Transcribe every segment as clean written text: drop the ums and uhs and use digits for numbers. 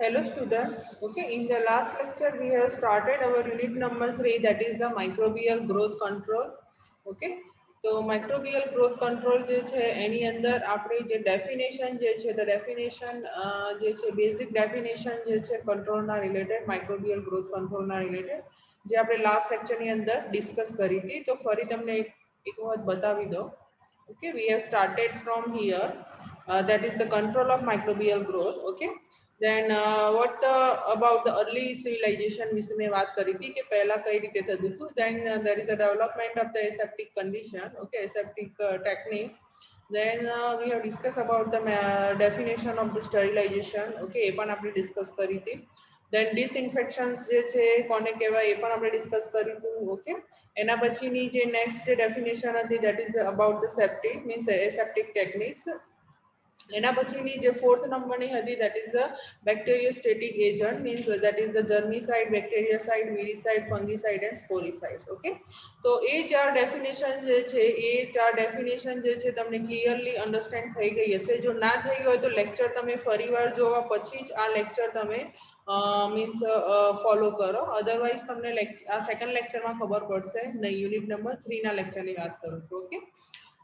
Hello student. Okay, in the last lecture we have started our unit number 3, that is the microbial growth control. Okay, તો microbial growth control જે છે એની અંદર આપણે જે definition જે છે the definition જે છે બેઝિક ડેફિનેશન જે છે કંટ્રોલના રિલેટેડ microbial growth controlના રિલેટેડ જે આપણે લાસ્ટ લેક્ચરની અંદર ડિસ્કસ કરી હતી, તો ફરી તમને એક વખત બતાવી દો. Okay, we have started from here, that is the control of microbial growth. Okay, then what about the early civilization વિશે મેં વાત કરી હતી કે પહેલા કઈ રીતે થતું હતું. Then there is a development of the aseptic condition. Okay, aseptic techniques. Then we have discussed about the definition of the sterilization. Okay, એ પણ આપણે ડિસ્કસ કરી હતી. Then disinfections જે છે કોને કહેવાય એ પણ આપણે ડિસ્કસ કર્યું હતું. ઓકે, એના પછીની જે નેક્સ્ટ જે ડેફિનેશન હતી that is about the septic means aseptic techniques. એના પછીની જે ફોર્થ નંબરની હતી that is the bacteriostatic agent means that is the germicide, bactericide, viricide, fungicide and sporicides. Okay, તો એ ચાર ડેફિનેશન જે છે એ ચાર ડેફિનેશન જે છે તમને ક્લિયરલી અન્ડરસ્ટેન્ડ થઈ ગઈ હશે. જો ના થઈ હોય તો લેક્ચર તમે ફરીવાર જોવા પછી જ આ લેક્ચર તમે મીન્સ ફોલો કરો, અધરવાઇઝ તમને આ સેકન્ડ લેક્ચરમાં ખબર પડશે નહીં. યુનિટ નંબર 3 ના લેક્ચરની વાત કરું છું. ઓકે,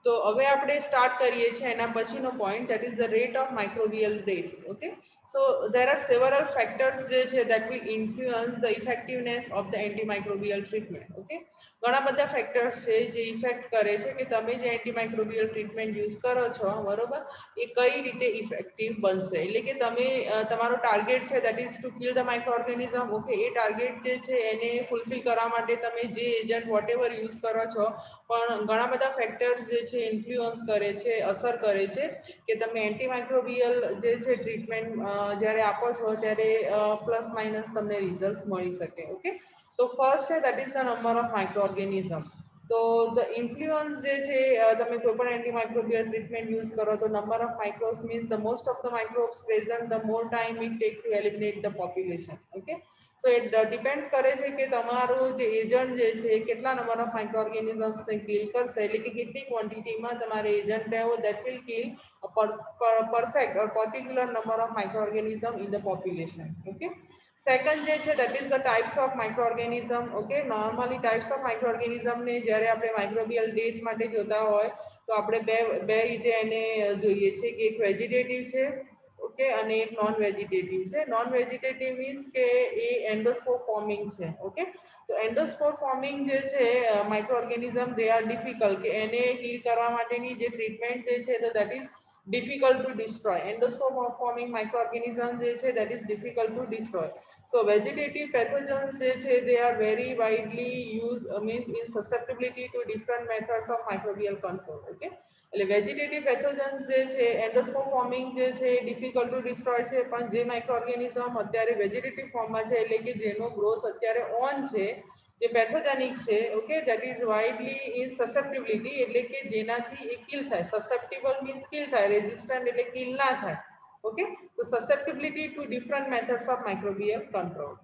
તો હવે આપણે સ્ટાર્ટ કરીએ છીએ એના પછીનો point that is the rate of microbial death. Okay, so there are several factors જે છે that will influence the effectiveness of the antimicrobial treatment. Okay, ઘણા બધા ફેક્ટર્સ છે જે ઇફેક્ટ કરે છે કે તમે જે એન્ટીમાઇક્રોબિયલ ટ્રીટમેન્ટ યુઝ કરો છો બરોબર એ કઈ રીતે ઇફેક્ટિવ બનશે. એટલે કે તમે તમારો ટાર્ગેટ છે that is to kill the microorganism. Okay, A target જે છે એને ફૂલફિલ કરવા માટે તમે જે એજન્ટ વોટેવર યુઝ કરો છો, પણ ઘણા બધા ફેક્ટર્સ જે છે ઇન્ફ્લુઅન્સ કરે છે, અસર કરે છે કે તમે એન્ટીમાઇક્રોબિયલ જે છે ટ્રીટમેન્ટ જ્યારે આપો છો ત્યારે પ્લસ માઇનસ તમને રિઝલ્ટ મળી શકે. ઓકે, તો ફર્સ્ટ છે that is the number of microorganism. તો ધ ઇન્ફ્લુઅન્સ જે છે તમે કોઈ પણ એન્ટીમાઇક્રોબિયલ ટ્રીટમેન્ટ યુઝ કરો તો number of microbes means the most of the microbes present the more time it take to eliminate the population. Okay, so it depends કરે છે કે તમારું જે એજન્ટ જે છે કેટલા નંબર ઓફ માઇક્રોઓર્ગેનિઝમ્સને કિલ કરશે, એટલે કે કેટલી ક્વોન્ટિટીમાં તમારે એજન્ટ લેવો that will kill perfect or particular number of microorganism in the population. Okay, second જે છે that is the types of microorganism. Okay, normally types of microorganism ને જ્યારે આપણે માઇક્રોબિયલ ડેથ માટે જોતા હોય તો આપણે બે રીતે એને જોઈએ છે કે એક વેજીટેટિવ છે, ઓકે, અને એક નોન વેજીટેટિવ છે. નોન વેજીટેટિવ મીન્સ કે એ એન્ડોસ્પોર ફોર્મિંગ છે. ઓકે, તો એન્ડોસ્પોર ફોર્મિંગ જે છે માઇક્રોઓર્ગેનિઝમ દે આર ડિફિકલ્ટ, કે એને કિલ કરવા માટેની જે ટ્રીટમેન્ટ જે છે તો that is difficult to destroy. Endosperm forming microorganism જે છે that is difficult to destroy. So vegetative pathogens જે છે they are very widely used means in susceptibility to different methods of microbial control. Okay, એટલે vegetative પેથોજન્સ જે છે endospore forming જે છે difficult to destroy છે, પણ જે માઇક્રોઓર્ગેનિઝમ અત્યારે વેજીટેટિવ ફોર્મમાં છે એટલે કે જેનો ગ્રોથ અત્યારે ઓન છે, જે પેથોજેનિક છે, okay, that is widely in susceptibility એટલે કે જેનાથી એ કિલ થાય. સસેપ્ટિબલ મીન્સ કિલ થાય, રેઝિસ્ટન્ટ એટલે કિલ ના થાય. ઓકે, તો susceptibility to different methods of microbial control.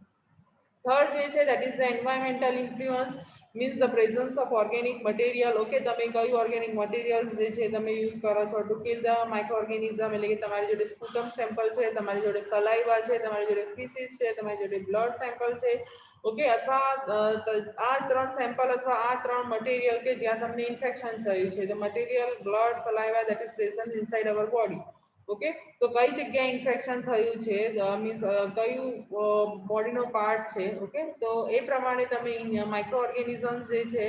Third જે છે that is the environmental influence means the presence of organic material. Okay, તમે કયું ઓર્ગેનિક મટીરિયલ્સ જે છે તમે યુઝ કરો છો ટુ કિલ ધ માઇક્રોઓર્ગેનિઝમ, એટલે કે તમારી જોડે સ્પુટમ સેમ્પલ છે, તમારી જોડે સલાઇવા છે, તમારી જોડે ફીસીસ છે, તમારી જોડે બ્લડ સેમ્પલ છે. ઓકે, અથવા આ ત્રણ સેમ્પલ અથવા આ ત્રણ મટીરિયલ કે જ્યાં તમને ઇન્ફેક્શન થયું છે, the material blood saliva that is present inside our body. Okay, તો કઈ જગ્યાએ ઇન્ફેક્શન થયું છે મીન્સ કયું બોડીનો પાર્ટ છે. ઓકે, તો એ પ્રમાણે તમે માઇક્રો ઓર્ગેનિઝમ જે છે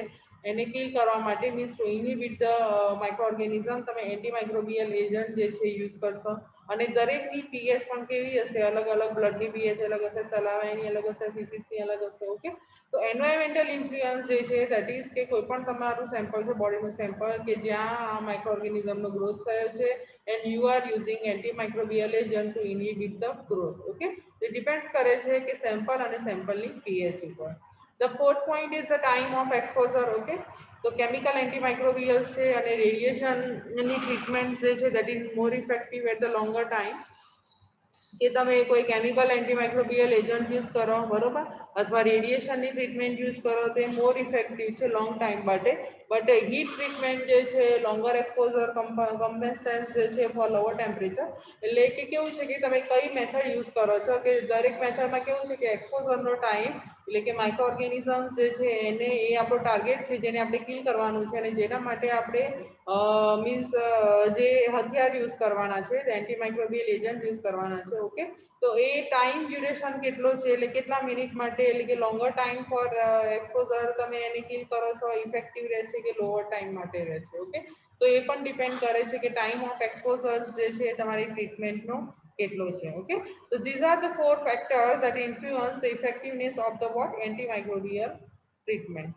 એને કિલ કરવા માટે means to inhibit the micro organism તમે એન્ટીમાઇક્રોબિયલ એજન્ટ જે છે યુઝ કરશો. અને દરેકની પીએચ પણ કેવી હશે, અલગ અલગ. બ્લડની પીએચ અલગ હશે, સલાવાઈની અલગ હશે, ફિસિસની અલગ હશે. ઓકે, તો એન્વાયરમેન્ટલ ઇન્ફ્લુઅન્સ જે છે દેટ ઇઝ કે કોઈ પણ તમારું સેમ્પલ છે, બોડીનું સેમ્પલ કે જ્યાં આ માઇક્રો ઓર્ગેનિઝમનો ગ્રોથ થયો છે and you are using antimicrobial agent to inhibit the growth. Okay, it depends કરે છે કે સેમ્પલ અને સેમ્પલની pH ઉપર. The fourth point is the time of exposure. Okay, તો કેમિકલ એન્ટીમાઇક્રોબિયલ્સ છે અને રેડિયેશનની ટ્રીટમેન્ટ જે છે that is more effective at the longer time. કે તમે કોઈ કેમિકલ એન્ટીમાઇક્રોબિયલ એજન્ટ યુઝ કરો બરોબર, અથવા રેડિયેશનની ટ્રીટમેન્ટ યુઝ કરો તો એ મોર ઇફેક્ટિવ છે લોંગ ટાઈમ માટે. બટ હીટ ટ્રીટમેન્ટ જે છે લોંગર એક્સપોઝર કમ્પેન્સેન્સ જે છે ફોર લોઅર ટેમ્પરેચર, એટલે કે કેવું છે કે તમે કઈ મેથડ યુઝ કરો છો, કે દરેક મેથડમાં કેવું છે કે એક્સપોઝરનો ટાઈમ એટલે કે માઇક્રો ઓર્ગેનિઝમ્સ જે છે એને એ આપણો ટાર્ગેટ છે જેને આપણે કિલ કરવાનું છે, અને જેના માટે આપણે મીન્સ જે હથિયાર યુઝ કરવાના છે, એન્ટી માઇક્રોબિયલ એજન્ટ યુઝ કરવાના છે. ઓકે, તો એ ટાઈમ ડ્યુરેશન કેટલો છે, એટલે કેટલા મિનિટ માટે, એટલે કે લોંગર ટાઈમ ફોર એક્સપોઝર તમે એને કિલ કરો છો ઇફેક્ટિવ રહેશે કે લોઅર ટાઈમ માટે રહેશે. ઓકે, તો એ પણ ડિપેન્ડ કરે છે કે ટાઈમ ઓફ એક્સપોઝર્સ જે છે તમારી ટ્રીટમેન્ટનો કેટલો છે. Okay, so these are the four factors that influence the effectiveness of the what antimicrobial treatment.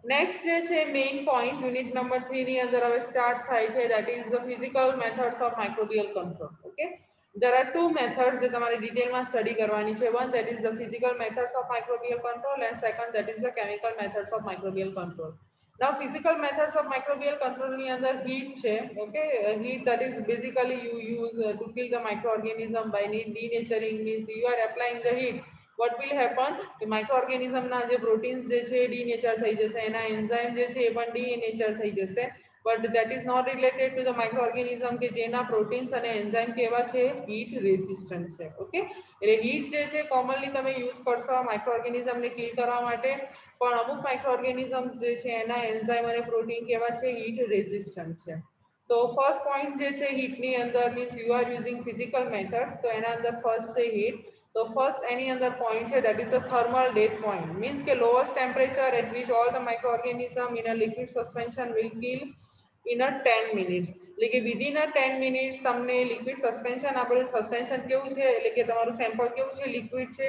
Next જે છે મેઇન પોઈન્ટ યુનિટ નંબર 3 ની અંદર હવે સ્ટાર્ટ થાય છે, that is the physical methods of microbial control. Okay, there are two methods જે તમારે ડિટેલમાં સ્ટડી કરવાની છે. one that is the physical methods of microbial control and second that is the chemical methods of microbial control. Now physical methods of microbial control ની અંદર heat છે. Okay, heat that is basically you use to kill the microorganism by denaturing, means you are applying the heat. what will happen, કે માઇક્રોઓર્ગેનિઝમ ના જે proteins જે છે ડીનેચર થઈ જશે, એના એન્ઝાઇમ જે છે એ પણ ડીનેચર થઈ જશે, but that is not related to the microorganism કે જેના પ્રોટીન્સ અને એન્ઝાઇમ કેવા છે, હીટ રેઝિસ્ટન્ટ છે. ઓકે, એટલે હીટ જે છે કોમનલી તમે યુઝ કરશો માઇક્રોઓર્ગેનિઝમને કિલ કરવા માટે, પણ અમુક માઇક્રોઓર્ગેનિઝમ્સ જે છે એના એન્ઝાઇમ અને પ્રોટીન કેવા છે, હીટ રેઝિસ્ટન્ટ છે. તો ફર્સ્ટ પોઈન્ટ જે છે હીટની અંદર, means you are using physical methods, તો એના અંદર ફર્સ્ટ છે હીટ. તો ફર્સ્ટ એની અંદર પોઈન્ટ છે that is the thermal death point, means કે lowest temperature at which all the microorganism in a liquid suspension will kill in a 10 minutes, એટલે કે within a 10 minutes તમને લિક્વિડ સસ્પેન્શન, આપણું suspension કેવું છે, એટલે કે તમારું સેમ્પલ કેવું છે, લિક્વિડ છે.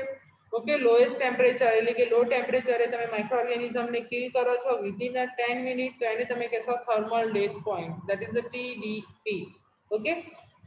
ઓકે, લોએસ્ટ ટેમ્પરેચર એટલે કે લો ટેમ્પરેચરે તમે માઇક્રોઓર્ગેનિઝમને કિલ કરો છો વિધિન અ 10 મિનિટ, તો એને તમે કહેશો thermal death point, that is the TDP. Okay,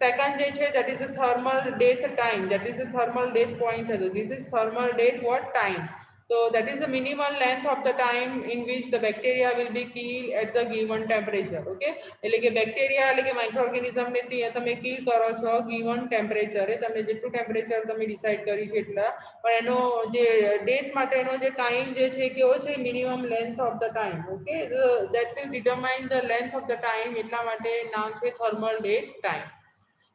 second જે છે that is the thermal death time, that is the thermal death point હતો. this is thermal death what time, so that is the minimal length of the time in which the bacteria will be killed at the given temperature. Okay, એટલે કે bacteria એટલે કે માઇક્રોઓર્ગેનિઝમ ને તમે kill કરો છો given temperature, તમને જેટલું ટેમ્પરેચર તમે ડિસાઈડ કર્યું છે એટલા, પણ એનો જે ડેથ માટેનો જે ટાઈમ જે છે કેવો છે, minimum length of the time. Okay, that will determine the length of the time, એટલા માટે નામ છે thermal death time.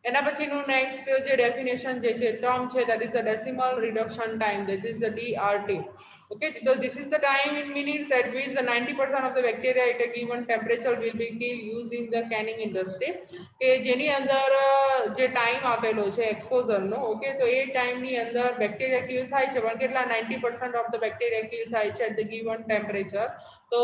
એના પછીનું નેક્સ્ટ જે ડેફિનેશન જે છે ટર્મ છે that is the decimal reduction time, that is the DRT. okay, so this is the time in minutes at which the 90% of the bacteria at a given temperature will be killed using the canning industry, કે જેની અંદર જે time આપેલો છે એક્સપોઝરનો. Okay, તો એ ટાઈમની અંદર bacteria kill થાય છે, પણ કેટલા 90% ઓફ ધ બેક્ટેરિયા કિલ થાય છે એટ ધ ગિવન ટેમ્પરેચર, તો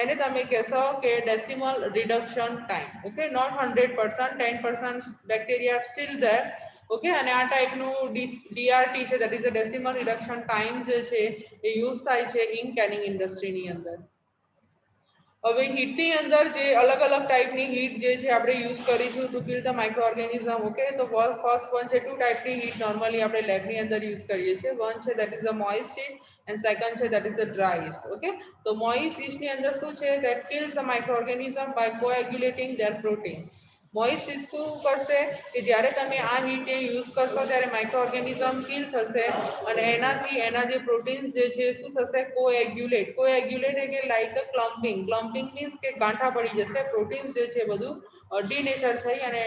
એને તમે કહેશો કે decimal reduction time. Okay, not 100%, 10% bacteria still there. Okay, અને આ ટાઈપનું ડીઆરટી છે that is a decimal reduction time જે છે એ યુઝ થાય છે ઇન કેનિંગ ઇન્ડસ્ટ્રીની અંદર. હવે હીટની અંદર જે અલગ અલગ ટાઈપની હીટ જે છે આપણે યુઝ કરીશું to kill the microorganism. Okay, તો ફર્સ્ટ વન છે, ટુ ટાઈપની હીટ નોર્મલી આપણે લેબની અંદર યુઝ કરીએ છીએ. વન છે that is the moist heat and second છે that is the dry heat. Okay, તો મોઇસ્ટ હીટની અંદર શું છે, that kills the microorganism by coagulating their proteins. Moist heat શું કરશે, કે જ્યારે તમે આ હીટ યુઝ કરશો ત્યારે માઇક્રોઓર્ગેનિઝમ કિલ થશે, અને એનાથી એના જે પ્રોટીન્સ જે છે શું થશે, કોએગ્યુલેટ એટલે લાઈક અ ક્લમ્પિંગ. ક્લમ્પિંગ મીન્સ કે ગાંઠા પડી જશે, પ્રોટીન્સ જે છે બધું ડીનેચર થઈ અને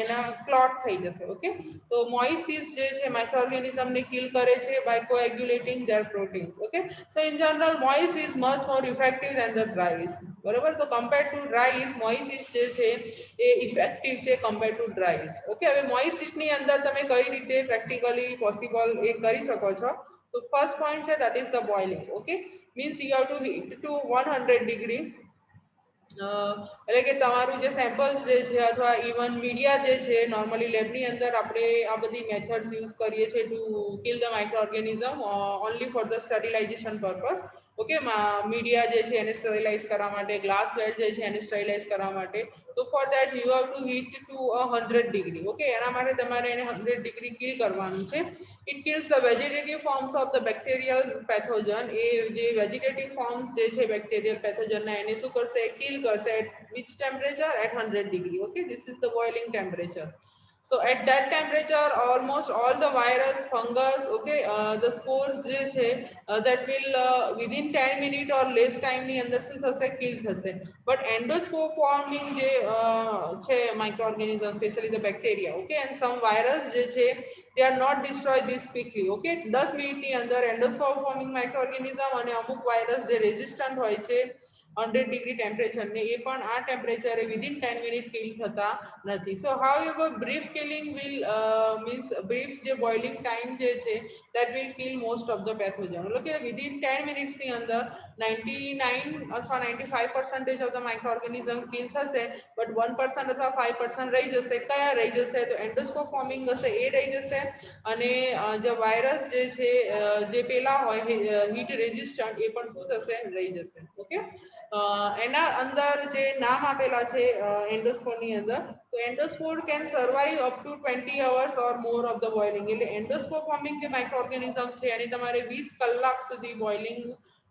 એના ક્લોટ થઈ જશે. ઓકે, તો મોઇસિસ જે છે માઇક્રોઓર્ગેનિઝમને કિલ કરે છે by coagulating their proteins. Okay, so in general moist is much more effective than the dry is. બરોબર, તો compare to dry is moist is જે છે એ ઇફેક્ટિવ છે compare to dry is. Okay, હવે મોઇસિસની અંદર તમે કઈ રીતે પ્રેક્ટિકલી પોસિબલ એ કરી શકો છો. તો ફર્સ્ટ પોઈન્ટ છે that is the boiling. Okay, means you have to heat to 100 degree. એટલે કે તમારું જે સેમ્પલ્સ જે છે અથવા ઇવન મીડિયા જે છે, નોર્મલી લેબની અંદર આપણે આ બધી મેથડ્સ યુઝ કરીએ છીએ to kill the microorganism only for the sterilization purpose. Okay, media જે છે એને સ્ટરીલાઇઝ કરવા માટે, ગ્લાસ વેર જે છે એને સ્ટરીલાઇઝ કરવા માટે, તો for that you have to heat to 100 degree. Okay, એના માટે તમારે એને 100 ડિગ્રી કિલ કરવાનું છે. It kills the vegetative forms of the bacterial pathogen. એ જે વેજીટેટિવ ફોર્મ્સ જે છે બેક્ટેરિયલ પેથોજનના, એને શું કરશે, કિલ કરશે. at which temperature, at 100 degree. Okay, this is the boiling temperature. So at that temperature, almost all the virus, fungus, okay, the spores જે છે that will within 10 minutes or less time ની અંદર શું થશે, kill થશે. But endoscope forming જે છે microorganism, especially the bacteria, okay, and some virus જે છે they are not destroyed this quickly, okay. 10 minute ની અંદર endoscope forming microorganism અને અમુક વાયરસ જે રેઝિસ્ટન્ટ હોય છે 100 degree temperature ને એ પણ આ ટેમ્પરેચરે within 10 minutes kill થતા નથી. So however brief killing will means brief જે boiling time જે છે that will kill most of the pathogen. એટલે કે within 10 minutes ની અંદર 99 અથવા 95% of the microorganism kill થશે, but 1% અથવા 5% રહી જશે. કયા રહી જશે? તો endoscope forming હશે એ રહી જશે, અને જે વાયરસ જે છે જે પેલા હોય હીટ રેઝિસ્ટન્ટ એ પણ શું થશે, રહી જશે. ઓકે, એના અંદર જે નામ આપેલા છે એન્ડોસ્પોર ની અંદર, તો endospore can survive up to 20 hours or more of the boiling. એટલે એન્ડોસ્પોર ફોર્મિંગ જે માઇક્રોઓર્ગેનિઝમ છે એની તમારે 20 કલાક સુધી બોઇલિંગ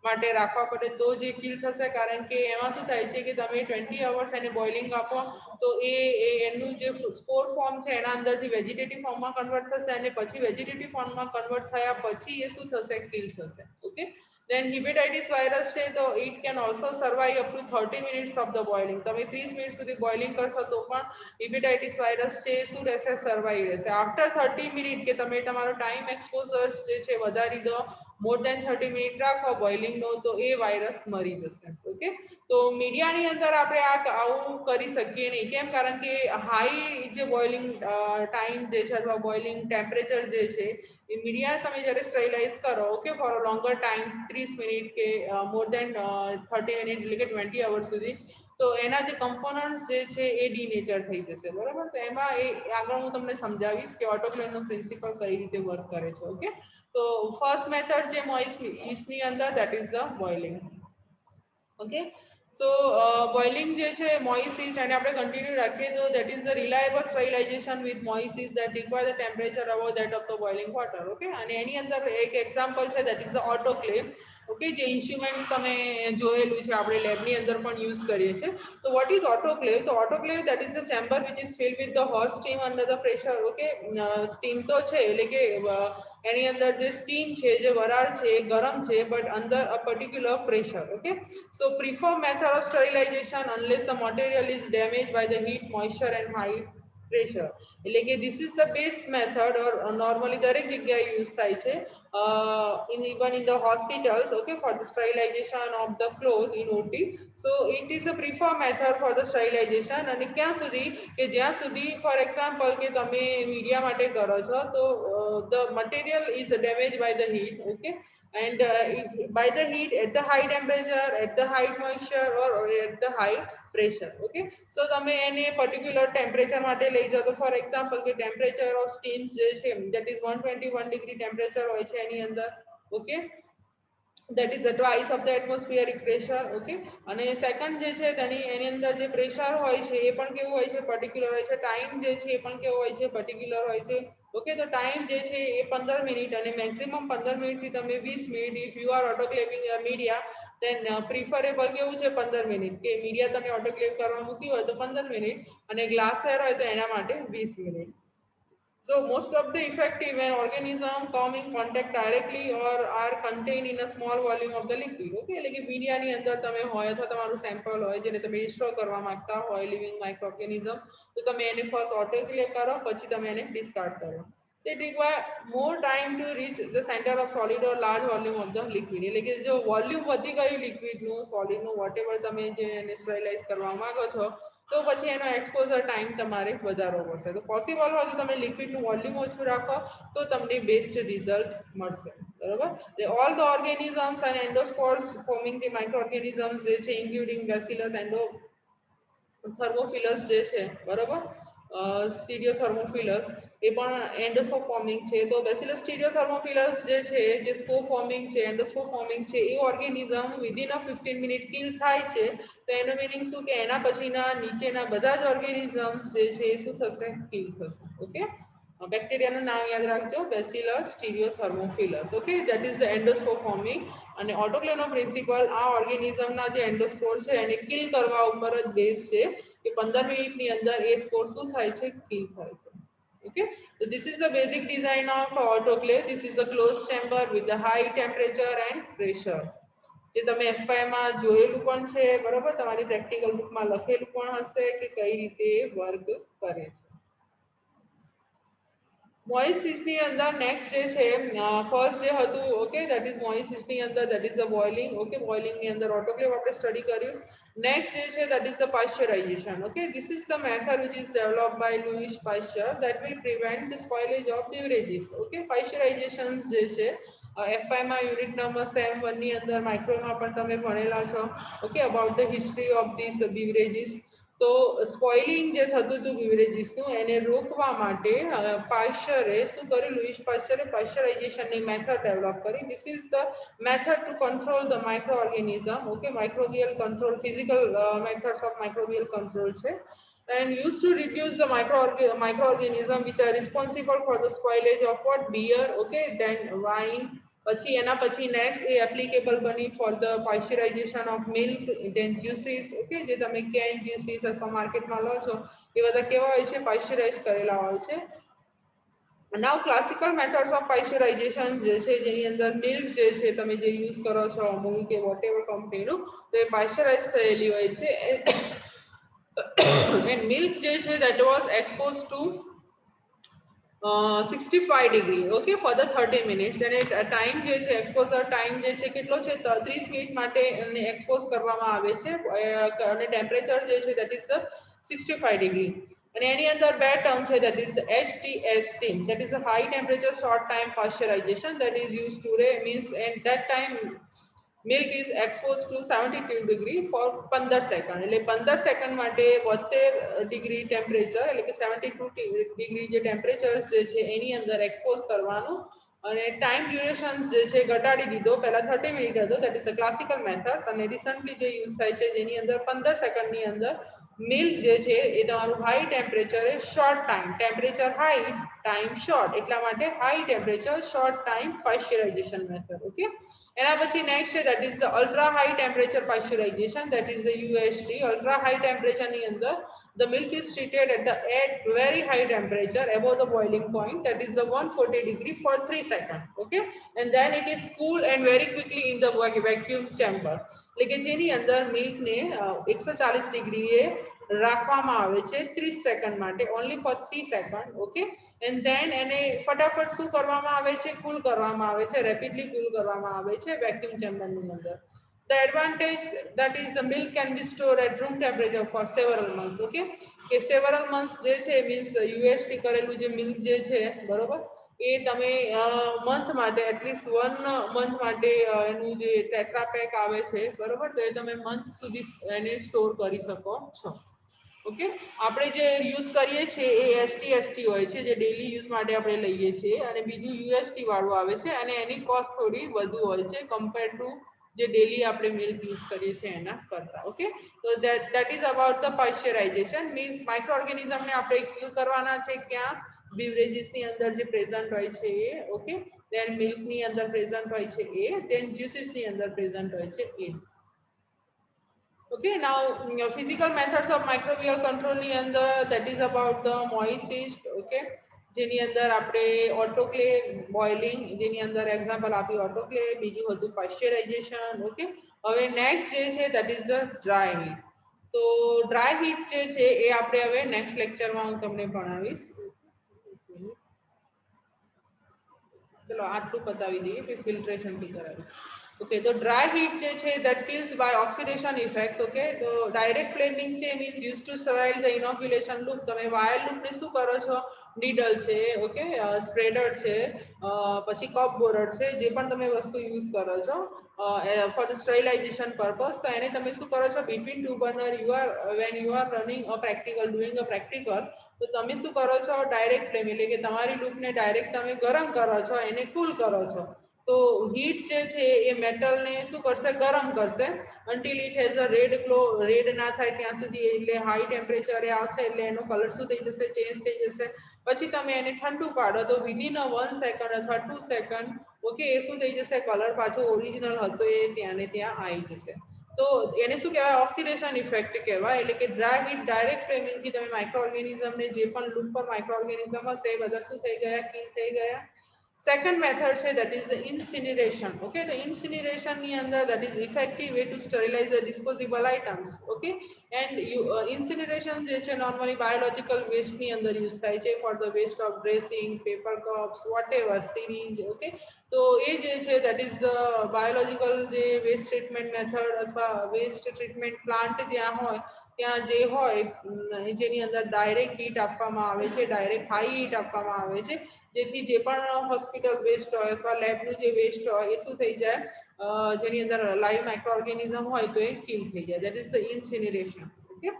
માટે રાખવા પડે તો જે કિલ થશે. કારણ કે એમાં શું થાય છે કે તમે 20 hours એને બોઇલિંગ આપો તો એનું જે સ્પોર ફોર્મ છે એના અંદરથી વેજીટેટિવ ફોર્મમાં કન્વર્ટ થશે, અને પછી વેજીટેટિવ ફોર્મમાં કન્વર્ટ થયા પછી એ શું થશે, કિલ થશે. ઓકે, then hepatitis virus છે તો it can also survive up to 30 minutes of the boiling. તમે 30 મિનિટ સુધી બોઇલિંગ કરશો તો પણ હેપેટાઇટિસ વાયરસ છે શું રહેશે, સર્વાઈવ રહેશે. આફ્ટર 30 મિનિટ કે તમે તમારો ટાઈમ એક્સપોઝર્સ જે છે વધારી દો, મોર દેન 30 મિનિટ રાખો બોઇલિંગનો, તો એ વાયરસ મરી જશે. ઓકે, તો મીડિયાની અંદર આપણે આવું કરી શકીએ નહીં. કેમ? કારણ કે હાઈ જે બોઇલિંગ ટાઈમ જે છે અથવા બોઇલિંગ ટેમ્પરેચર જે છે એ મીડિયા તમે જ્યારે સ્ટરીલાઇઝ કરો, okay, for a longer time 30 minute કે મોર દેન 30 મિનિટ એટલે કે 20 અવર્સ સુધી, તો એના જે કમ્પોનન્ટ્સ જે છે એ ડીનેચર થઈ જશે. બરાબર, તો એમાં એ આગળ હું તમને સમજાવીશ કે ઓટોક્લેવનો પ્રિન્સિપલ કઈ રીતે વર્ક કરે છે. ઓકે, તો ફર્સ્ટ મેથડ જે મોઇસ્ટની અંદર that is the boiling. Okay, so boiling જે છે moist yeast એને આપણે કન્ટિન્યુ રાખીએ તો that is the reliable sterilization with moist yeast that require the temperature above that of the boiling water. Okay, અને એની અંદર એક એક્ઝામ્પલ છે that is the autoclave. Okay, જે ઇન્સ્ટ્રુમેન્ટ્સ તમે જોયેલું છે આપણે લેબની અંદર પણ યુઝ કરીએ છીએ. તો વોટ ઇઝ ઓટોક્લેવ? તો autoclave that is a chamber which is field with the hot steam under the pressure. Okay, steam તો છે એટલે કે એની અંદર જે સ્ટીમ છે, જે વરાળ છે એ ગરમ છે, બટ અંદર અ particular pressure. Okay, so prefer method of sterilization unless the material is damaged by the heat, moisture and high pressure. એટલે કે this is the best method or normally દરેક જગ્યાએ યુઝ થાય છે even in the hospitals, okay, for the sterilization of the clothes in OT. So it is a preferred method for the sterilization. અને ક્યાં સુધી કે જ્યાં સુધી ફોર એક્ઝામ્પલ કે તમે મીડિયા માટે કરો છો તો the material is damaged by the heat, okay, and by the heat at the high temperature, at the high moisture or at the high pressure. Okay, so તમે એને પર્ટિક્યુલર ટેમ્પરેચર માટે લઈ જાઓ તો ફોર એક્ઝામ્પલ કે temperature of steams જે છે that is 121 degree temperature હોય છે એની અંદર. Okay, that is the twice of the atmospheric pressure. Okay, અને સેકન્ડ જે છે એની અંદર જે પ્રેશર હોય છે એ પણ કેવું હોય છે, પર્ટિક્યુલર હોય છે. ટાઈમ જે છે એ પણ કેવો હોય છે, પર્ટિક્યુલર હોય છે. ઓકે, તો ટાઈમ જે છે એ 15 મિનિટ અને મેક્સિમમ 15 મિનિટથી તમે 20 minute. If you are autoclaving media then preferable કેવું છે 15 મિનિટ, કે મીડિયા તમે ઓટોક્લેવ કરવા મૂકી હોય તો 15 મિનિટ અને ગ્લાસવેર હોય તો એના માટે 20 minute. So most of the effective when organism come in contact directly or are contained in a small volume of the liquid. Okay, એટલે કે મીડિયાની અંદર તમે હોય અથવા તમારું સેમ્પલ હોય જેને તમે ડિસ્ટ્રોય કરવા માંગતા હોય લિવિંગ માઇક્રોઓર્ગેનિઝમ, તો તમે એને ફર્સ્ટ ઓટોક્લેવ કરો, પછી તમે એને ડિસ્કાર્ડ કરો. It require more time to reach the center of solid or large volume of the liquid. એટલે કે જો વોલ્યુમ વધી ગયું લિક્વિડનું, સોલિડનું, વોટેવર તમે જે એને સ્ટરીલાઇઝ કરવા માંગો છો તો પછી એનો એક્સપોઝર ટાઈમ તમારે વધારવો પડશે. તો પોસિબલ હોય તો તમે લિક્વિડનું વોલ્યુમ ઓછું રાખો તો તમને બેસ્ટ રિઝલ્ટ મળશે. બરોબર, all the organisms and endospores forming the microorganisms જે છે ઇન્ક્લુડિંગ બેસિલસ થર્મોફિલસ જે છે, બરોબર, સ્ટીરિયોથર્મોફિલસ એ પણ એન્ડોસ્પોર ફોર્મિંગ છે. તો બેસિલસ સ્ટીરિયોથર્મોફિલસ જે છે, જે સ્પોર ફોર્મિંગ છે, એન્ડોસ્પોર ફોર્મિંગ છે, એ organism within a 15 minute kill થાય છે. તો એનો મિનિંગ શું કે એના પછીના નીચેના બધા જ ઓર્ગેનિઝમ્સ જે છે એ શું થશે, કિલ થશે. ઓકે, બેક્ટેરિયાનું નામ યાદ રાખજો, Bacillus stearothermophilus. Okay, that is the endospore forming. અને ઓટોક્લેવનો પ્રિન્સિપલ આ ઓર્ગેનિઝમના જે એન્ડોસ્પોર છે એને કિલ કરવા ઉપર જ બેઝ છે કે 15 મિનિટની અંદર એ સ્પોર શું થાય છે, કિલ થાય છે. Okay, so this is the basic design of autoclave. This is the closed chamber with the high temperature and pressure. જે તમે FY માં જોયેલું પણ છે બરોબર, તમારી પ્રેક્ટિકલ બુકમાં લખેલું પણ હશે કે કઈ રીતે વર્ક કરે છે. મોઇસ સિસ્ટની અંદર નેક્સ્ટ જે છે ફર્સ્ટ જે હતું ઓકે ધેટ ઇઝ મોઇસ સિસ્ટની અંદર that is the boiling. Okay, બોઇલિંગની અંદર ઓટોક્લેવ આપણે સ્ટડી કર્યું. નેક્સ્ટ જે છે that is the pasteurization. Okay, this is the method which is developed by Louis Pasteur that will prevent the spoilage of beverages. Okay, pasteurization જે છે એફઆઈમાં unit number 7 ની અંદર માઇક્રોમાં પણ તમે ભણેલા છો. Okay, about the history of this beverages. તો સ્પોઇલિંગ જે થતું હતું બેવરેજીસનું એને રોકવા માટે પાશ્ચરે શું કર્યું, લુઈસ પાશ્ચરે પાશ્ચરાઇઝેશનની મેથડ ડેવલપ કરી. This is the method two control the micro organism. Okay, microbial control, physical methods of microbial control છે and used to reduce the microorganism which are responsible for the spoilage of what beer, okay, then wine. પછી એના પછી next એ applicable બની for the pasteurization of milk, then juices. Okay, જે તમે can juices અથવા માર્કેટમાં લો છો એ બધા કેવા હોય છે, પાશ્ચરાઇઝ કરેલા હોય છે. નાવ ક્લાસિકલ મેથડ્સ ઓફ પાશ્ચરાઇઝેશન જે છે જેની અંદર મિલ્ક જે છે તમે જે યુઝ કરો છો અમૂલ કે વોટેવર કંપનીનું, તો એ પાશ્ચરાઇઝ થયેલી હોય છે. and milk જે છે that was exposed to 65 degree, okay, for the 30 minutes. અને ટાઈમ જે છે એક્સપોઝર ટાઈમ જે છે કેટલો છે, 30 મિનિટ માટે એને એક્સપોઝ કરવામાં આવે છે અને ટેમ્પરેચર જે છે that is the 65 degree. અને એની અંદર બે ટર્મ છે that is the HTST, that is the high temperature short time pasteurization that is used today, means and that time milk is expose to 72 degree for 15 second. એટલે 15 second માટે 72 degree temperature એટલે કે 72 degree જે temperature જે છે એની અંદર expose કરવાનું. અને ટાઈમ ડ્યુરેશન જે છે ઘટાડી દીધો, પહેલા 30 મિનિટ હતો that is the classical method, અને રિસન્ટલી જે યુઝ થાય છે જેની અંદર 15 સેકન્ડની અંદર મિલ્ક જે છે એ તમારું હાઈ ટેમ્પરેચરે short time, temperature high time short, એટલા માટે high temperature short time pasteurization method. Okay, એના પછી નેક્સ્ટ છે that is the ultra high temperature pasteurization, that is the UHT. ultra high temperature ની અંદર the milk is treated at very high temperature above the boiling point, that is the 140 degree for 3 seconds. Okay, and then it is cool and very quickly in the vacuum chamber. એટલે કે જેની અંદર milk ને 140 ડિગ્રીએ રાખવામાં આવે છે 30 second માટે, only for 3 second. Okay, and then એને ફટાફટ શું કરવામાં આવે છે, કૂલ કરવામાં આવે છે, રેપિડલી કૂલ કરવામાં આવે છે વેક્યુમ ચેમ્બરની અંદર. The advantage that is the milk can be stored at room temperature for several months. Okay, કે several months જે છે means UHT કરેલું જે મિલ્ક જે છે બરોબર એ તમે મંથ માટે એટલીસ્ટ 1 મંથ માટે એનું જે ટેટ્રા પેક આવે છે બરોબર, તો એ તમે મંથ સુધી એને સ્ટોર કરી શકો છો. ઓકે, આપણે જે યુઝ કરીએ છીએ એ HTST હોય છે જે ડેલી યુઝ માટે આપણે લઈએ છીએ, અને બીજું UHT વાળું આવે છે અને એની કોસ્ટ થોડી વધુ હોય છે કમ્પેર ટુ જે ડેલી આપણે મિલ્ક યુઝ કરીએ છીએ એના કરતા. ઓકે, તો that is about the pasteurization, means micro ઓર્ગેનિઝમને આપણે કિલ કરવાના છે ક્યાં, બીવરેજીસની અંદર જે પ્રેઝન્ટ હોય છે એ. ઓકે, દેન મિલ્કની અંદર પ્રેઝન્ટ હોય છે એ, દેન જ્યુસીસની અંદર પ્રેઝન્ટ હોય છે એ. Okay, now physical methods of microbial control ની અંદર that is about the moist yeast. Okay, જેની અંદર આપણે ઓટોક્લેવ, બોઇલિંગ, જેની અંદર એક્ઝામ્પલ આપ્યું ઓટોક્લેવ, બીજું હતું પાશ્ચરાઇઝેશન. ઓકે, હવે નેક્સ્ટ જે છે that is the dry heat. તો ડ્રાય હીટ જે છે એ આપણે હવે નેક્સ્ટ લેક્ચરમાં હું તમને ભણાવીશ. ચલો આટલું પતાવી દઈએ કે ફિલ્ટ્રેશન થી કરાવીશ. ઓકે, તો ડ્રાય હીટ જે છે that kills by oxidation effects. Okay, તો ડાયરેક્ટ ફ્લેમિંગ છે means used to sterile the inoculation loop. તમે વાયર લૂપ ને શું કરો છો, નીડલ છે, ઓકે, સ્પ્રેડર છે, પછી કપ બોરર છે, જે પણ તમે વસ્તુ યુઝ કરો છો ફોર ધ સ્ટરીલાઇઝેશન પર્પઝ, તો એને તમે શું કરો છો, between two burner you are when you are running a practical, doing a practical, તો તમે શું કરો છો, ડાયરેક્ટ ફ્લેમ એટલે કે તમારી લૂપને ડાયરેક્ટ તમે ગરમ કરો છો, એને કૂલ કરો છો. તો હીટ જે છે એ મેટલને શું કરશે, ગરમ કરશે until it has a red glow. Red ના થાય ત્યાં સુધી, એટલે હાઈ ટેમ્પરેચરે આવશે એટલે એનો કલર શું થઈ જશે, ચેન્જ થઈ જશે. પછી તમે એને ઠંડુ પાડો તો વિધિન 1 સેકન્ડ અથવા 2 સેકન્ડ, ઓકે, એ શું થઈ જશે, કલર પાછો ઓરિજિનલ હતો એ ત્યાં ને ત્યાં આવી જશે. તો એને શું કહેવાય ઓક્સિડેશન ઇફેક્ટ કહેવાય એટલે કે ડ્રાય હીટ ડાયરેક્ટ ફ્લેમિંગથી તમે માઇક્રો ઓર્ગેનિઝમને જે પણ લૂપ પર માઇક્રો ઓર્ગેનિઝમ હશે એ બધા શું થઈ ગયા કિલ થઈ ગયા Second method છે that is the incineration. Okay, the incineration ની અંદર that is effective way to sterilize the disposable items. Okay, and incineration જે છે normally biological waste ની અંદર use થાય છે for the waste of dressing, paper cups, whatever, syringe. Okay, તો એ જે છે that is the biological જે waste treatment method અથવા waste treatment plant જ્યાં હોય ત્યાં જે હોય જેની અંદર ડાયરેક્ટ હીટ આપવામાં આવે છે ડાયરેક્ટ હાઈ હીટ આપવામાં આવે છે જેથી જે પણ હોસ્પિટલ વેસ્ટ હોય અથવા લેબનું જે વેસ્ટ હોય એ શું થઈ જાય જેની અંદર લાઈવ માઇક્રો ઓર્ગેનિઝમ હોય તો એ કિલ થઈ જાય that is the incineration okay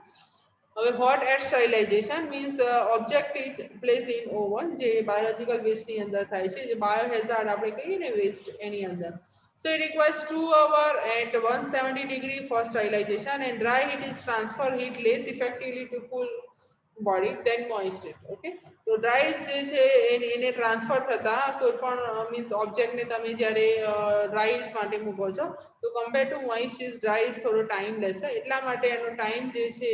હવે hot air sterilization means object is place in oven જે બાયોલોજિકલ વેસ્ટની અંદર થાય છે જે બાયોહેઝાર્ડ આપણે કહીએ ને વેસ્ટ એની અંદર so it requires 2 hours at 170 degree for sterilization and dry heat is transfer heat less effectively to cool body then moist it okay તો ડ્રાય જે છે એને ટ્રાન્સફર થતા કોઈ પણ મીન્સ ઓબ્જેક્ટને તમે જ્યારે ડ્રાઈસ માટે મૂકો છો તો કમ્પેર ટુ મોઇસ્ટ ઇઝ ડ્રાઈસ થોડો ટાઈમ લેશે એટલા માટે એનો ટાઈમ જે છે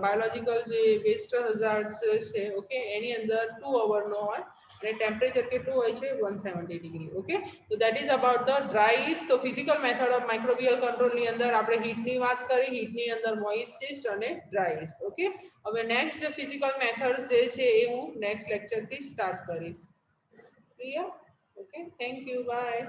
બાયોલોજિકલ જે વેસ્ટ હઝાર્ડ્સ છે ઓકે એની અંદર 2 અવરનો હોય અને ટેમ્પરેચર કેટલું હોય છે 170 ડિગ્રી ઓકે તો that is about the dries તો ફિઝિકલ મેથડ ઓફ માઇક્રોબિયલ કંટ્રોલની અંદર આપણે હીટની વાત કરી હીટની અંદર મોઇસ્ટ અને ડ્રાઈસ ઓકે હવે નેક્સ્ટ જે ફિઝિકલ મેથડ્સ જે છે એ હું નેક્સ્ટ લેક્ચરથી સ્ટાર્ટ કરીશ clear okay thank you by